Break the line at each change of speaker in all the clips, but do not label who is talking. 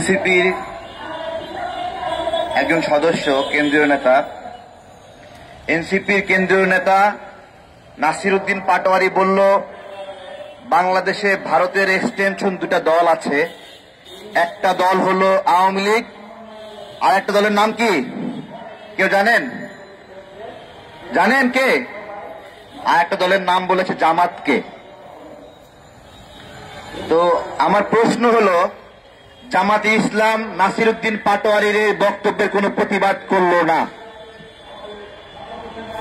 এনসিপির একজন সদস্য, কেন্দ্রীয় নেতা, এনসিপির কেন্দ্রীয় নেতা নাসির উদ্দিন পাটোয়ারি বলল বাংলাদেশে ভারতের এক্সটেনশন দুটা দল আছে, একটা দল হলো আওয়ামী লীগ, আর একটা দলের নাম কি কেউ জানেন? জানেন কে? আর একটা দলের নাম বলেছে জামাতকে। তো আমার প্রশ্ন হলো, জামাতে ইসলাম নাসির উদ্দিন পাটোয়ারির এই বক্তব্যের কোনো প্রতিবাদ করলো না,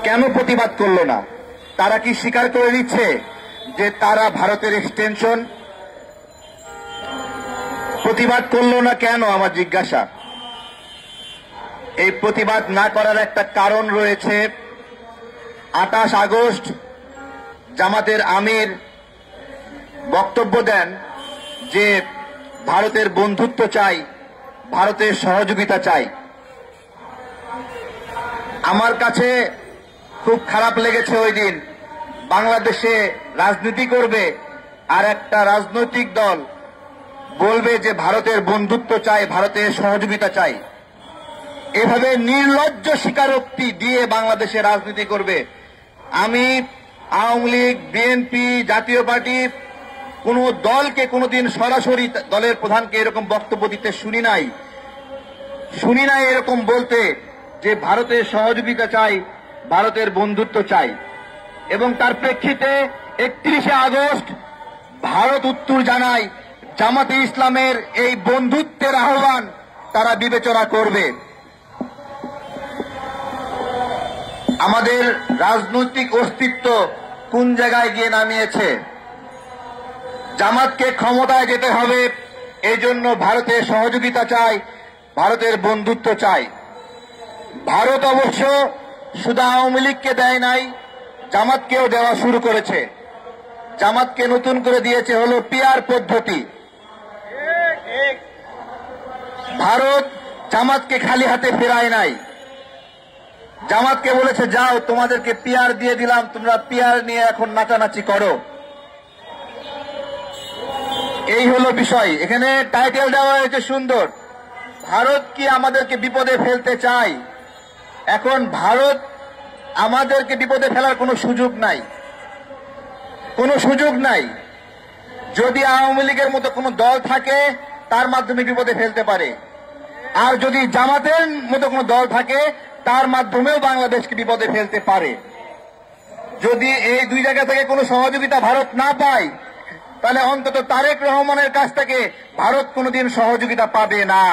কেন প্রতিবাদ করলো না? তারা কি স্বীকার করে দিচ্ছে যে তারা ভারতের এক্সটেনশন? প্রতিবাদ করলো না কেন আমার জিজ্ঞাসা। এই প্রতিবাদ না করার একটা কারণ রয়েছে। 28 আগস্ট জামাতের আমির বক্তব্য দেন যে ভারতের বন্ধুত্ব চাই, ভারতের সহযোগিতা চাই। আমার কাছে খুব খারাপ লেগেছে ওই দিন, বাংলাদেশে রাজনীতি করবে আর একটা রাজনৈতিক দল বলবে যে ভারতের বন্ধুত্ব চাই, ভারতের সহযোগিতা চাই। এভাবে নির্লজ্জ স্বীকারোক্তি দিয়ে বাংলাদেশে রাজনীতি করবে। আমি আওয়ামী লীগ, বিএনপি, জাতীয় পার্টি কোন দলকে কোনোদিন সরাসরি দলের প্রধানকে এরকম বক্তব্য দিতে শুনি নাই এরকম বলতে যে ভারতের সহযোগিতা চাই, ভারতের বন্ধুত্ব চাই। এবং তার প্রেক্ষিতে 31শে আগস্ট ভারত উত্তর জানায় জামাতে ইসলামের এই বন্ধুত্বের আহ্বান তারা বিবেচনা করবে। আমাদের রাজনৈতিক অস্তিত্ব কোন জায়গায় গিয়ে নামিয়েছে? জামাতকে ক্ষমতায় যেতে হবে, এই জন্য ভারতের সহযোগিতা চাই, ভারতের বন্ধুত্ব চাই। ভারত অবশ্য শুধু আওয়ামী লীগকে দেয় নাই, জামাতকেও দেওয়া শুরু করেছে। জামাতকে নতুন করে দিয়েছে হলো পিআর পদ্ধতি। ভারত জামাতকে খালি হাতে ফেরায় নাই। জামাতকে বলেছে যাও, তোমাদেরকে পিআর দিয়ে দিলাম, তোমরা পিআর নিয়ে এখন নাচানাচি করো। এই হলো বিষয়। এখানে টাইটেল দেওয়া হয়েছে সুন্দর, ভারত কি আমাদেরকে বিপদে ফেলতে চায়? এখন ভারত আমাদেরকে বিপদে ফেলার কোনো সুযোগ নাই, কোনো সুযোগ নাই। যদি আওয়ামী লীগের মতো কোনো দল থাকে তার মাধ্যমে বিপদে ফেলতে পারে, আর যদি জামাতের মতো কোনো দল থাকে তার মাধ্যমেও বাংলাদেশকে বিপদে ফেলতে পারে। যদি এই দুই জায়গা থেকে কোনো সহযোগিতা ভারত না পায়, তাহলে অন্তত তারেক রহমানের কাছ থেকে ভারত কোনোদিন সহযোগিতা পাবে না।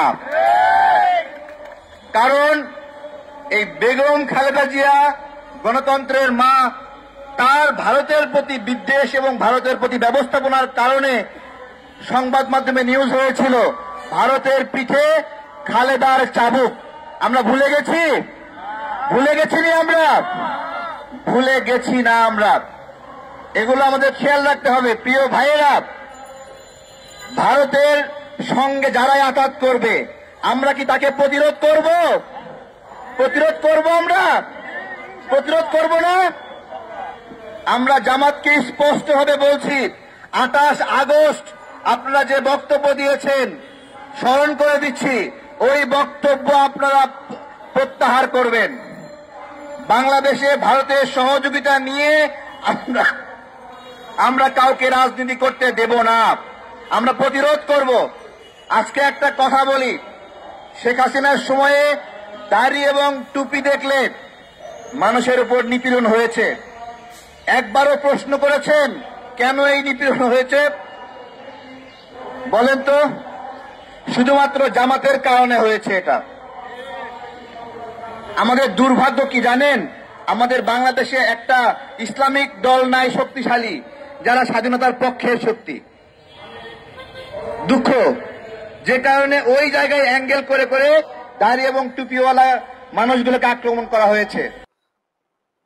কারণ এই বেগম খালেদা জিয়া গণতন্ত্রের মা, তার ভারতের প্রতি বিদ্বেষ এবং ভারতের প্রতি ব্যবস্থাপনার কারণে সংবাদ মাধ্যমে নিউজ হয়েছিল ভারতের পিঠে খালেদার চাবুক। আমরা ভুলে গেছি? ভুলে গেছি না আমরা? ভুলে গেছি না আমরা। এগুলো আমাদের খেয়াল রাখতে হবে। প্রিয় ভাইয়েরা, ভারতের সঙ্গে যারাই আঘাত করবে আমরা কি তাকে প্রতিরোধ করব? প্রতিরোধ করব? আমরা প্রতিরোধ করব না? আমরা জামাতকে স্পষ্টভাবে বলছি, 28 আগস্ট আপনারা যে বক্তব্য দিয়েছেন, স্মরণ করে দিচ্ছি, ওই বক্তব্য আপনারা প্রত্যাহার করবেন। বাংলাদেশে ভারতের সহযোগিতা নিয়ে আমরা কাউকে রাজনীতি করতে দেব না, আমরা প্রতিরোধ করব। আজকে একটা কথা বলি, শেখ হাসিনার সময়ে দাড়ি এবং টুপি দেখলে মানুষের উপর নিপীড়ন হয়েছে। একবারও প্রশ্ন করেছেন কেন এই নিপীড়ন হয়েছে? বলেন তো। শুধুমাত্র জামাতের কারণে হয়েছে এটা। আমাদের দুর্ভাগ্য কি জানেন? আমাদের বাংলাদেশে একটা ইসলামিক দল নাই শক্তিশালী, যারা স্বাধীনতার পক্ষের শক্তি। দুঃখ, যে কারণে ওই জায়গায় অ্যাঙ্গেল করে করে দাড়ি এবং টুপিওয়ালা মানুষগুলোকে আক্রমণ করা হয়েছে।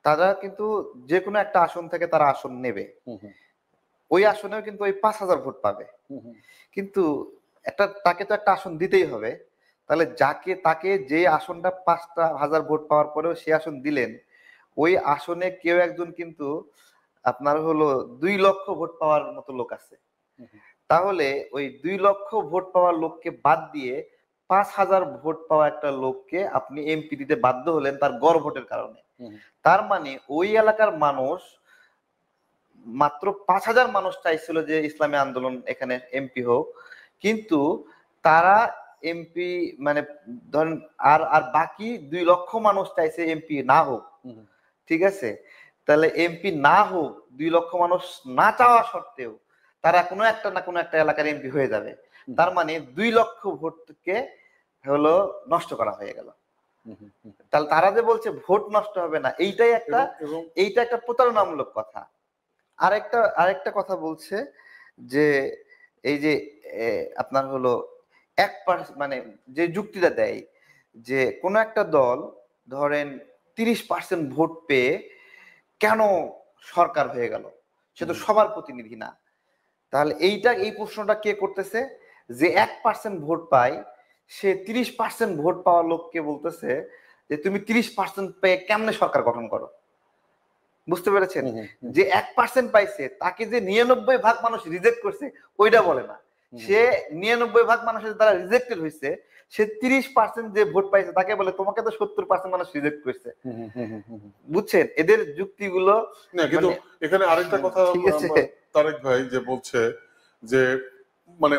তারা কিন্তু যে কোনো একটা আসন থেকে তারা আসন নেবে, ওই আসনেও কিন্তু ওই 5000 ভোট পাবে। কিন্তু তাকে তো একটা আসন দিতেই হবে। তাহলে তাকে যে আসনটা 5000 ভোট পাওয়ার পরেও সে আসন দিলেন, ওই আসনে কেউ একজন কিন্তু আপনার হলো 2 লক্ষ ভোট পাওয়ার মতো লোক আছে। তাহলে ওই 2 লক্ষ ভোট পাওয়া লোককে বাদ দিয়ে 5,000 ভোট পাওয়া একটা লোককে আপনি এমপি দিতে বাধ্য হলেন তার গড় ভোটের কারণে। তার মানে ওই এলাকার মানুষ মাত্র 5,000 মানুষ চাইছিল যে ইসলামী আন্দোলন এখানে এমপি হোক, কিন্তু তারা এমপি মানে ধরেন আর আর বাকি 2 লক্ষ মানুষ চাইছে এমপি না হোক। ঠিক আছে, তাহলে এমপি না হোক, 2 লক্ষ মানুষ না চাওয়া সত্ত্বেও তারা কোনো একটা না কোনো একটা এলাকার এমপি হয়ে যাবে। তার মানে 2 লক্ষ ভোটকে হলো নষ্ট করা হয়ে গেল। তাহলে তারা যে বলছে ভোট নষ্ট হবে না, এইটা একটা প্রতারণামূলক কথা। আরেকটা কথা বলছে যে এই যে আপনার হলো 1% মানে যে যুক্তিটা দেয় যে কোন একটা দল ধরেন 30% ভোট পেয়ে কেন সরকার হয়ে গেল, সে তো সবার প্রতিনিধি না। তাহলে এই প্রশ্নটা কে করতেছে? যে 1% ভোট পায় সে 30% ভোট পাওয়া লোককে বলতেছে যে তুমি 30% পেয়ে কেমনে সরকার গঠন করো। বুঝতে পেরেছেন? যে 1% পাইছে তাকে যে 99% মানুষ রিজেক্ট করছে ওইটা বলে না। সে 99% মানুষের দ্বারা রিজেক্টেড হয়েছে, সে 30% যে ভোট পাইছে তাকে বলে তোমাকে তো 70% মানুষ রিজেক্ট করছে। বুঝছেন এদের যুক্তিগুলো?
না কিন্তু এখানে আরেকটা কথা তারেক ভাই যে বলছে যে মানে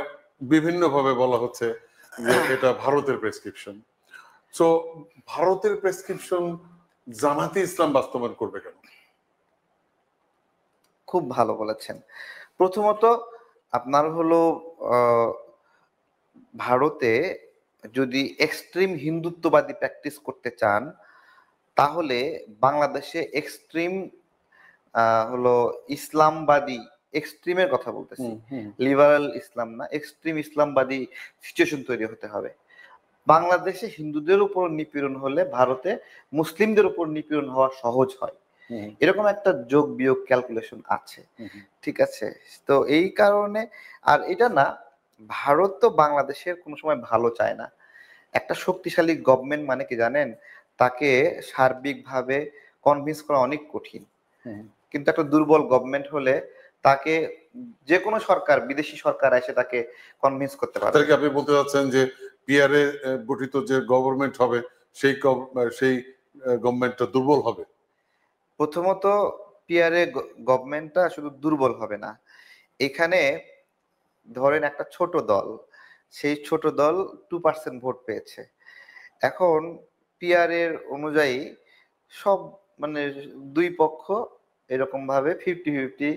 বিভিন্ন ভাবে বলা হচ্ছে যে এটা ভারতের প্রেসক্রিপশন। সো ভারতের প্রেসক্রিপশন জামাতে ইসলাম বাস্তবায়ন করবে কেন?
খুব ভালো বলেছেন। প্রথমত আপনার হলো ভারতে যদি এক্সট্রিম হিন্দুত্ববাদী প্র্যাকটিস করতে চান তাহলে বাংলাদেশে এক্সট্রিম হলো ইসলামবাদী, এক্সট্রিমের কথা বলতেছি, লিবারাল ইসলাম না, এক্সট্রিম ইসলামবাদী সিচুয়েশন তৈরি হতে হবে। বাংলাদেশে হিন্দুদের উপর নিপীড়ন হলে ভারতে মুসলিমদের উপর নিপীড়ন হওয়া সহজ হয়, এরকম একটা যোগ বিয়োগ ক্যালকুলেশন আছে। ঠিক আছে, তো এই কারণে আর এটা না, ভারত তো বাংলাদেশের কোনো সময় ভালো চায় না। একটা শক্তিশালী গভর্নমেন্ট মানে কি জানেন, তাকে সার্বিকভাবে কনভিন্স করা অনেক কঠিন, কিন্তু একটা দুর্বল গভর্নমেন্ট হলে তাকে যে কোনো সরকার, বিদেশি সরকার এসে তাকে কনভিন্স করতে পারে।
আপনি বলতে চাচ্ছেন যে পিআরএ গঠিত যে গভর্নমেন্ট হবে সেই গভর্নমেন্টটা দুর্বল হবে?
প্রথমত পিআরএ গভর্নমেন্টটা শুধু দুর্বল হবে না, এখানে ধরেন একটা ছোট দল, সেই ছোট দল 2% ভোট পেয়েছে। এখন পিআরএর অনুযায়ী সব মানে দুই পক্ষ এরকম ভাবে 50-50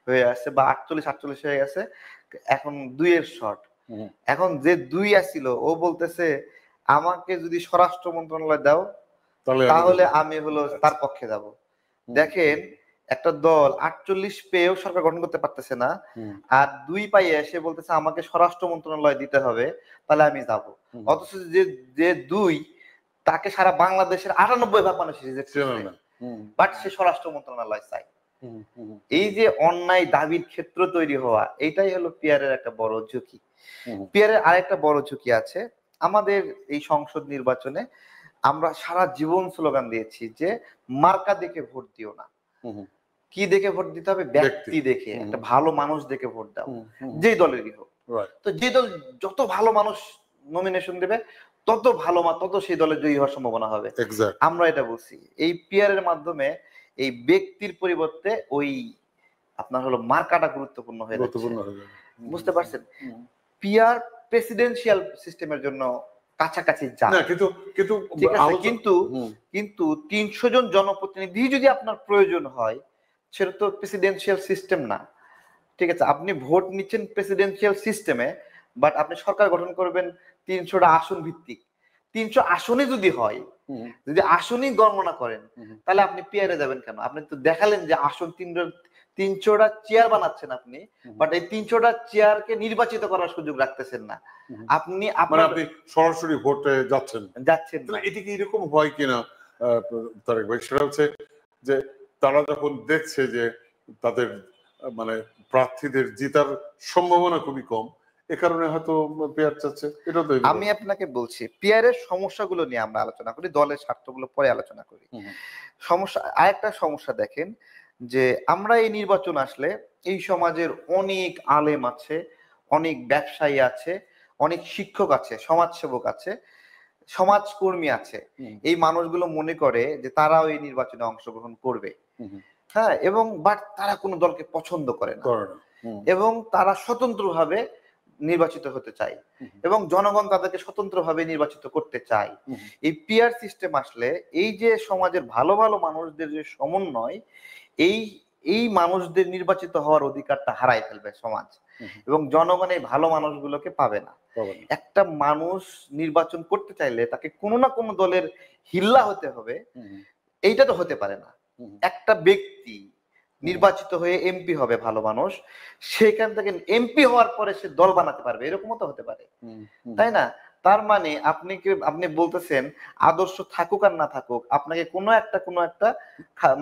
হয়ে আছে বা 48-48 হয়ে গেছে। এখন 2-এর শর্ট। এখন যে 2 আসছিল ও বলতেছে আমাকে যদি স্বরাষ্ট্র মন্ত্রণালয় দাও তাহলে আমি হলো তার পক্ষে যাব। দেখেন একটা দল 48 পেয়েও সরকার গঠন করতে পারতেছে না, আর 2 পাইয়ে এসে বলতেছে আমাকে স্বরাষ্ট্র মন্ত্রণালয় দিতে হবে তাহলে আমি যাব। অথচ যে 2 তাকে সারা বাংলাদেশের 98% মানুষ রিজেক্ট করে, বাট সে স্বরাষ্ট্র মন্ত্রণালয় চায়। এই যে অন্যায় দাবির ক্ষেত্র তৈরি হওয়া, এটাই হলো পিআরের একটা বড় ঝুঁকি। পিআরের আরেকটা বড় ঝুঁকি আছে, আমাদের এই সংসদ নির্বাচনে আমরা সারা জীবন স্লোগান দিয়েছি যে মার্কা দেখে ভোট দিও না। কি দেখে ভোট দিতে হবে? ব্যক্তি দেখে, একটা ভালো মানুষ দেখে ভোট দাও, যেই দলেরই হোক। তো যে দল যত ভালো মানুষ নমিনেশন দেবে তত সেই দলের জয়ী হওয়ার সম্ভাবনা হবে। আমরা এটা বলছি, এই পিআর এর মাধ্যমে এই ব্যক্তির পরিবর্তে ওই আপনার হলো মার্কাটা গুরুত্বপূর্ণ হয়ে যাচ্ছে। বুঝতে পারছেন? পিআর প্রেসিডেন্সিয়াল সিস্টেমের জন্য কাছাকাছি যায় না, কিন্তু 300 জন জনপ্রতিনিধি যদি আপনার প্রয়োজন হয় সেটা তো প্রেসিডেন্সিয়াল সিস্টেম না। ঠিক আছে, আপনি ভোট নিচ্ছেন প্রেসিডেন্সিয়াল সিস্টেমে, বাট আপনি সরকার গঠন করবেন 300টা আসন ভিত্তিক। 300 আসনই যদি হয়, যদি আসনই গণনা করেন তাহলে আপনি পিআরে যাবেন কেন? আপনি তো দেখালেন যে আসন 300টা চেয়ার বানাচ্ছেন আপনি, বাট এই 300টা চেয়ারকে নির্বাচিত করার সুযোগ রাখতেছেন না। আপনি
সরাসরি ভোটে যাচ্ছেন না। এটা কি এরকম হয় কিনা তারেক ভাই, সেটা হচ্ছে যে তারা যখন দেখছে যে তাদের মানে প্রার্থীদের জিতার সম্ভাবনা খুবই কম, এ কারণে হয়তো পিআর চাচ্ছে। এটা তো
আমি আপনাকে বলছি পিআর এর সমস্যাগুলো নিয়ে আমরা আলোচনা করি, দলের স্বার্থগুলো পরে আলোচনা করি। আরেকটা সমস্যা দেখেন যে আমরা এই নির্বাচন আসলে এই সমাজের অনেক আলেম আছে, অনেক ব্যবসায়ী আছে, অনেক শিক্ষক আছে, সমাজসেবক আছে, সমাজকর্মী আছে। এই মানুষগুলো মনে করে যে তারাও এই নির্বাচনে অংশগ্রহণ করবে, হ্যাঁ, এবং বাট তারা কোনো দলকে পছন্দ করে না এবং তারা স্বতন্ত্রভাবে নির্বাচিত হতে চায় এবং জনগণ তাদেরকে স্বতন্ত্রভাবে নির্বাচিত করতে চায়। এই পিআর সিস্টেম আসলে এই যে সমাজের ভালো ভালো মানুষদের যে সমন্বয়, এই মানুষদের নির্বাচিত হওয়ার অধিকারটা হারাই ফেলবে সমাজ এবং জনগণ এই ভালো মানুষগুলোকে পাবে না। একটা মানুষ নির্বাচন করতে চাইলে তাকে কোনো না কোনো দলের হিল্লা হতে হবে, এইটা তো হতে পারে না। একটা ব্যক্তি নির্বাচিত হয়ে এমপি হবে ভালো মানুষ, সেখান থেকে এমপি হওয়ার পরে সে দল বানাতে পারবে, এরকমও তো হতে পারে, তাই না? তার মানে আপনি বলতেছেন আদর্শ থাকুক আর না থাকুক, আপনাকে কোনো একটা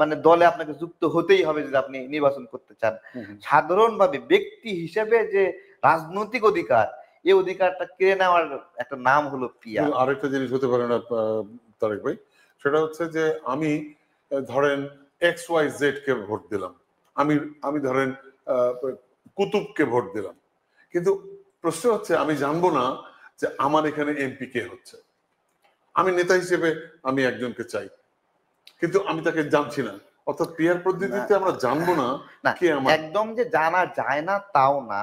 মানে দলে আপনাকে যুক্ত হতেই হবে যদি আপনি নির্বাচন করতে চান। সাধারণভাবে ব্যক্তি হিসেবে যে রাজনৈতিক অধিকার, এই অধিকারটা কেড়ে নেওয়ার একটা নাম হলো পিআর।
আরেকটা জিনিস হতে পারে না তারেক ভাই, সেটা হচ্ছে যে আমি ধরেন XYZ কে ভোট দিলাম, আমি ধরেন কুতুবকে ভোট দিলাম, কিন্তু প্রশ্ন হচ্ছে আমি জানবো না যে আমার এখানে এমপি কে হচ্ছে। আমি নেতা হিসেবে আমি একজনকে চাই, কিন্তু আমি তাকে জানছি না। অর্থাৎ পিআর পদ্ধতিতে আমরা জানবো না কে আমার।
একদম যে জানা যায় না তাও না।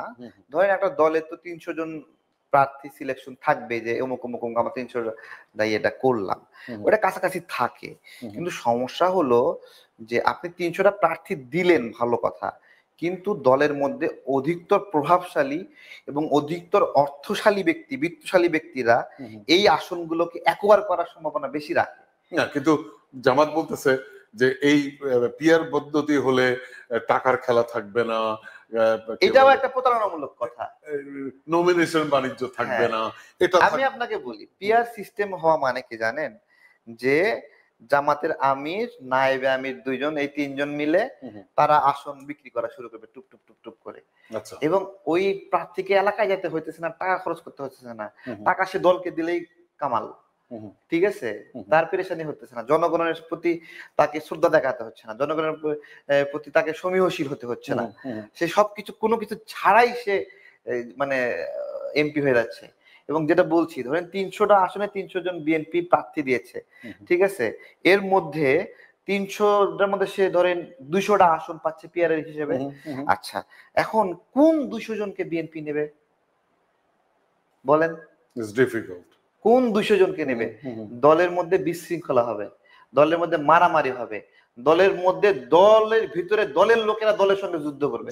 ধরেন একটা দলে তো 300 জন প্রার্থী সিলেকশন থাকবে যে অমুক অমুক আমরা 300 দাঁড়িয়ে এটা করলাম, ওটা কাছাকাছি থাকে। কিন্তু সমস্যা হলো যে আপনি 300টা প্রার্থী দিলেন, ভালো কথা, কিন্তু দলের মধ্যে অধিকতর প্রভাবশালী এবং অধিকতর অর্থশালী ব্যক্তি, বিত্তশালী ব্যক্তিরা এই আসনগুলোকে অ্যাকোয়ার করার সম্ভাবনা বেশি রাখে।
না, কিন্তু জামাত বলতেছে যে এই পিআর পদ্ধতি হলে টাকার খেলা থাকবে না,
এটাও একটা প্রতারণামূলক কথা,
নমিনেশন বাণিজ্য থাকবে না। এটা
আমি আপনাকে বলি, পিআর সিস্টেম হওয়া মানে কি জানেন? যে জামাতের আমির, নায়েবে আমির দুইজন, এই তিনজন মিলে তারা আসন বিক্রি করা শুরু করবে টুপ টুপ টুপ টুপ করে। এবং ওই প্রার্থীকে এলাকায় যেতে হইতেছে না, টাকা খরচ করতে হচ্ছে না, টাকা সে দলকে দিলেই কামাল, ঠিক আছে? তার পেরেশানি হতেছে না, জনগণের প্রতি তাকে শ্রদ্ধা দেখাতে হচ্ছে না, জনগণের প্রতি তাকে সমীহশীল হতে হচ্ছে না, সে সবকিছু কোনো কিছু ছাড়াই সে মানে এমপি হয়ে যাচ্ছে। এবং যেটা বলছি, ধরেন 300টা আসনে 300 জন বিএনপি প্রার্থী দিয়েছে, ঠিক আছে? এর মধ্যে 300টার মধ্যে সে ধরেন 200টা আসন পাচ্ছে পিআর এর হিসেবে। আচ্ছা, এখন কোন 200 জনকে বিএনপি নেবে বলেন?
It's difficult.
কোন 200 জনকে নেবে? দলের মধ্যে বিশৃঙ্খলা হবে, দলের মধ্যে মারামারি হবে, দলের মধ্যে, দলের ভিতরে দলের লোকেরা দলের সঙ্গে যুদ্ধ করবে।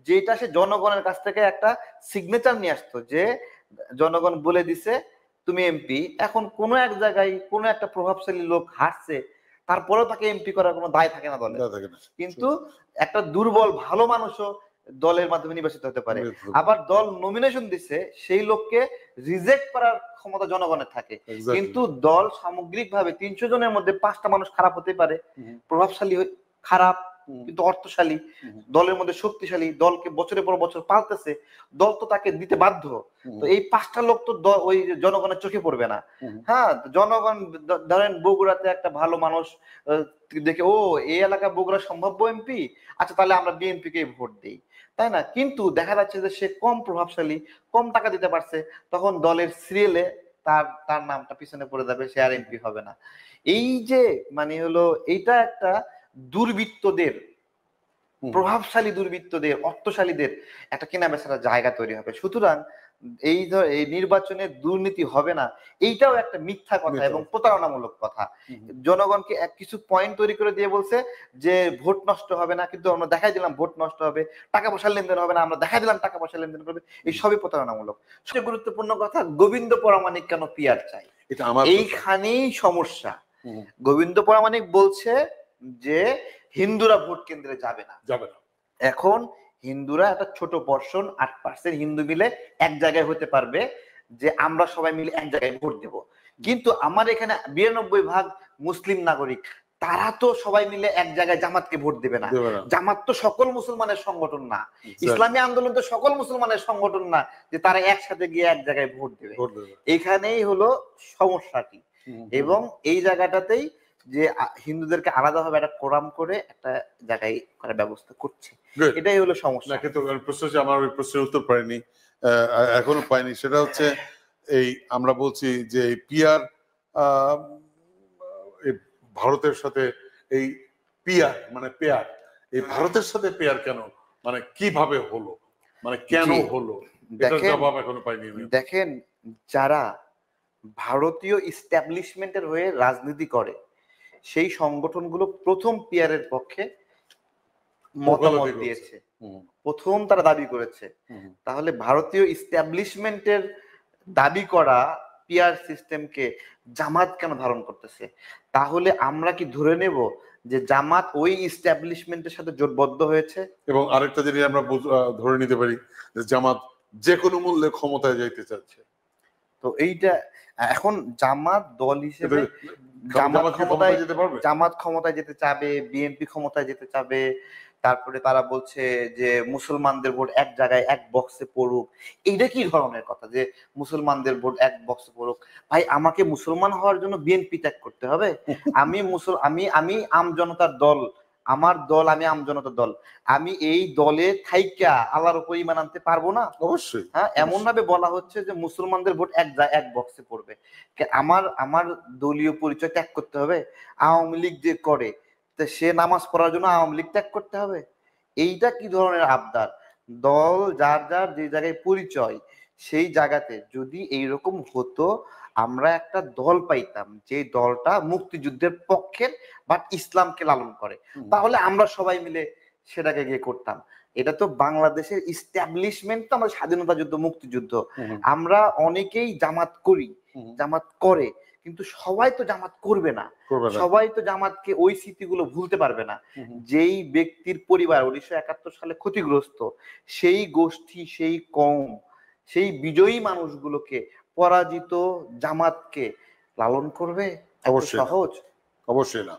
যেটা সে জনগণের কাছ থেকে একটা সিগনেচার নিয়ে আসতো, যে জনগণ বলে দিছে তুমি এমপি। এখন কোন এক জায়গায় কোন একটা প্রভাবশালী লোক হারছে, তারপরেও তাকে এমপি করার কোনো দায় থাকে না দলে। কিন্তু একটা দুর্বল ভালো মানুষও দলের মাধ্যমে নির্বাচিত হতে পারে। আবার দল নমিনেশন দিছে, সেই লোককে রিজেক্ট করার ক্ষমতা জনগণের থাকে। কিন্তু দল সামগ্রিকভাবে 300 জনের মধ্যে 5টা মানুষ খারাপ হতে পারে, প্রভাবশালী খারাপ কিন্তু অর্থশালী, দলের মধ্যে শক্তিশালী, দলকে বছরের পর বছর পাল্টেছে, দল তো তাকে দিতে বাধ্য। তো এই 5টা লোক তো ওই জনগণের চোখে পড়বে না। হ্যাঁ, জনগণ ধরেন বগুড়াতে একটা ভালো মানুষ দেখে, ও এই এলাকা বগুড়া সম্ভাব্য এমপি, আচ্ছা তাহলে আমরা বিএনপি কে ভোট দিই, তাই না? কিন্তু দেখা যাচ্ছে যে সে কম প্রভাবশালী, কম টাকা দিতে পারছে, তখন দলের সিরিয়ালে তার নামটা পিছনে পড়ে যাবে, সে আর এমপি হবে না। এই যে মানে হলো, এইটা একটা দুর্বৃত্তদের, প্রভাবশালী দুর্বৃত্তদের, অর্থশালীদের একটা কেনা বেচার জায়গা তৈরি হবে। সুতরাং এই নির্বাচনে দুর্নীতি হবে না, এইটাও একটা মিথ্যা কথা এবং প্রতারণামূলক কথা। জনগণকে কিছু পয়েন্ট তৈরি করে দিয়ে বলছে যে ভোট নষ্ট হবে না, কিন্তু আমরা দেখাই দিলাম ভোট নষ্ট হবে, টাকা পয়সার লেনদেন হবে না, আমরা দেখাই দিলাম টাকা পয়সা লেনদেন করবে। এই সবই প্রতারণামূলক। সবচেয়ে গুরুত্বপূর্ণ কথা, গোবিন্দ পরামানিক কেন পিআর চাই, এইখানেই সমস্যা। গোবিন্দ পরামানিক বলছে যে হিন্দুরা ভোট কেন্দ্রে যাবে না। এখন হিন্দুরা একটা ছোট পোরশন, 8% হিন্দু মিলে এক জায়গায় হতে পারবে যে আমরা সবাই মিলে এক জায়গায় ভোট দেব। কিন্তু আমার এখানে 92% মুসলিম নাগরিক, তারা তো সবাই মিলে এক জায়গায় জামাতকে ভোট দেবে না। জামাত তো সকল মুসলমানের সংগঠন না, ইসলামী আন্দোলন তো সকল মুসলমানের সংগঠন না যে তারা একসাথে গিয়ে এক জায়গায় ভোট দেবে। এখানেই হলো সমস্যাটি। এবং এই জায়গাটাতেই যে হিন্দুদেরকে আলাদাভাবে একটা কোরাম করে একটা জায়গায় করার ব্যবস্থা করছে।
Good.
এটাই হলো সমস্যা।
কিন্তু প্রশ্ন হচ্ছে, আমার ওই প্রশ্নের উত্তর পাইনি, এখনো পাইনি। সেটা হচ্ছে এই আমরা বলছি যে পিয়ার ভারতের সাথে এই পিয়ার মানে পেয়ার, এই ভারতের সাথে পেয়ার কেন, মানে কিভাবে হলো, মানে কেন হলো, এটার জবাব এখনো পাইনি।
দেখেন, যারা ভারতীয় ইস্টাবলিশমেন্টের হয়ে রাজনীতি করে সেই সংগঠনগুলো প্রথম পিয়ারের পক্ষে মতামত দিয়েছে, প্রথম তারা দাবি করেছে। তাহলে ভারতীয় ইস্টাবলিশমেন্টের দাবি করা পিয়ার সিস্টেমকে জামাত কেন ধারণ করতেছে? তাহলে আমরা কি ধরে নেব যে জামাত ওই ইস্টাবলিশমেন্টের সাথে জোটবদ্ধ হয়েছে?
এবং আরেকটা জিনিস আমরা ধরে নিতে পারি যে জামাত যে কোনো মূল্যে ক্ষমতায় যাইতে চাচ্ছে।
তো এইটা এখন জামাত দল হিসেবে জামাত ক্ষমতায় যেতে চাবে, বিএনপি ক্ষমতায় যেতে চাবে, তারপরে তারা বলছে যে মুসলমানদের ভোট এক জায়গায় এক বক্সে পড়ুক। এইটা কি ধরনের কথা যে মুসলমানদের ভোট এক বক্সে পড়ুক? ভাই, আমাকে মুসলমান হওয়ার জন্য বিএনপি ত্যাগ করতে হবে? আমি আম জনতার দল, আমার দল, আমি আম জনতার দল, আমি এই দলে থাইকা আল্লাহর উপর ঈমান আনতে পারবো না?
অবশ্যই।
হ্যাঁ, এমন ভাবে বলা হচ্ছে যে মুসলমানদের ভোট এক বক্সে পড়বে। আমার দলীয় পরিচয় ত্যাগ করতে হবে? আওয়ামী লীগ যে করে সে নামাজ পড়ার জন্য আওয়ামী লীগ ত্যাগ করতে হবে? এইটা কি ধরনের আবদার? দল যার যার যে জায়গায় পরিচয় সেই জায়গাতে যদি এইরকম হতো, আমরা একটা দল পাইতাম যে দলটা মুক্তিযুদ্ধের পক্ষের বাট ইসলামকে লালন করে, তাহলে আমরা সবাই মিলে সেটাকে গিয়ে করতাম। এটা তো বাংলাদেশের ইস্টাবলিশমেন্ট, তো আমরা স্বাধীনতা যুদ্ধ, মুক্তিযুদ্ধ, আমরা অনেকেই জামাত করি, জামাত করে, কিন্তু সবাই তো জামাত করবে না, সবাই তো জামাতকে ওই স্মৃতিগুলো ভুলতে পারবে না। যেই ব্যক্তির পরিবার 1971 সালে ক্ষতিগ্রস্ত, সেই গোষ্ঠী, সেই কওম, সেই বিজয়ী মানুষগুলোকে পরাজিত জামাতকে লালন করবে?
অবশ্যই
সহজ?
অবশ্যই না।